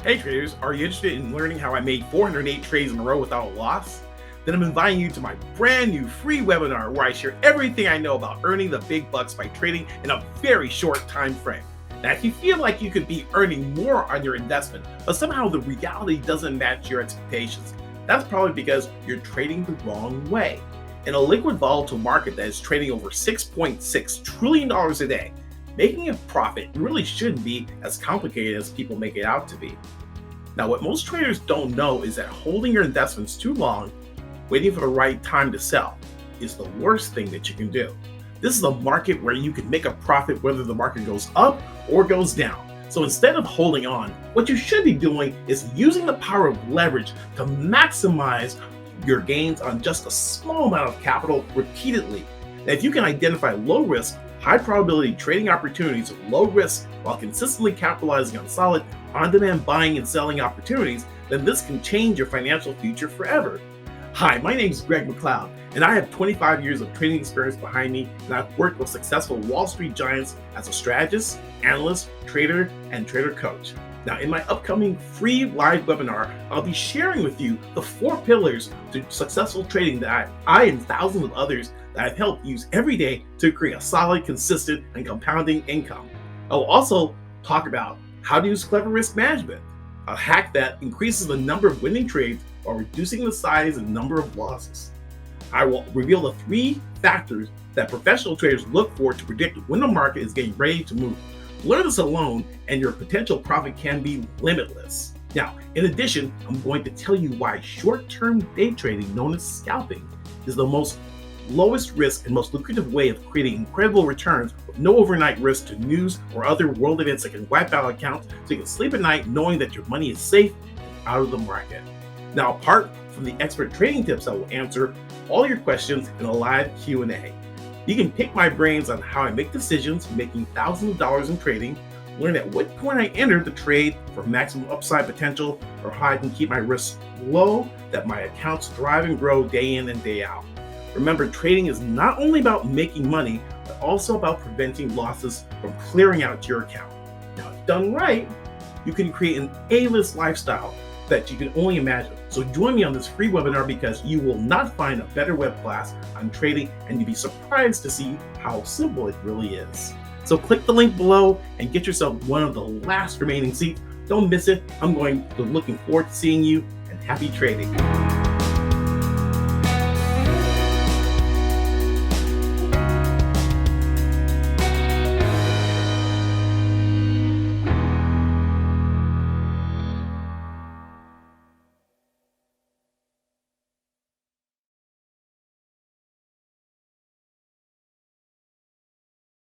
Hey traders, are you interested in learning how I made 408 trades in a row without a loss? Then I'm inviting you to my brand new free webinar where I share everything I know about earning the big bucks by trading in a very short time frame. Now, if you feel like you could be earning more on your investment, but somehow the reality doesn't match your expectations, that's probably because you're trading the wrong way. In a liquid volatile market that is trading over $6.6 trillion a day, making a profit really shouldn't be as complicated as people make it out to be. Now, what most traders don't know is that holding your investments too long, waiting for the right time to sell, is the worst thing that you can do. This is a market where you can make a profit whether the market goes up or goes down. So instead of holding on, what you should be doing is using the power of leverage to maximize your gains on just a small amount of capital repeatedly. Now, if you can identify low risk, high probability trading opportunities with low risk while consistently capitalizing on solid, on-demand buying and selling opportunities, then this can change your financial future forever. Hi, my name is Greg McLeod, and I have 25 years of trading experience behind me, and I've worked with successful Wall Street giants as a strategist, analyst, trader, and trader coach. Now, in my upcoming free live webinar, I'll be sharing with you the 4 pillars to successful trading that I and thousands of others that I've helped use every day to create a solid, consistent, and compounding income. I will also talk about how to use clever risk management, a hack that increases the number of winning trades while reducing the size and number of losses. I will reveal the 3 factors that professional traders look for to predict when the market is getting ready to move. Learn this alone, and your potential profit can be limitless. Now, in addition, I'm going to tell you why short-term day trading, known as scalping, is the lowest risk and most lucrative way of creating incredible returns with no overnight risk to news or other world events that can wipe out accounts, so you can sleep at night knowing that your money is safe and out of the market. Now, apart from the expert trading tips, I will answer all your questions in a live Q&A. You can pick my brains on how I make decisions, making thousands of dollars in trading, learn at what point I enter the trade for maximum upside potential, or how I can keep my risks low that my accounts thrive and grow day in and day out. Remember, trading is not only about making money, but also about preventing losses from clearing out your account. Now, if done right, you can create an A-list lifestyle that you can only imagine. So join me on this free webinar because you will not find a better web class on trading, and you'll be surprised to see how simple it really is. So click the link below and get yourself one of the last remaining seats. Don't miss it. I'm looking forward to seeing you, and happy trading.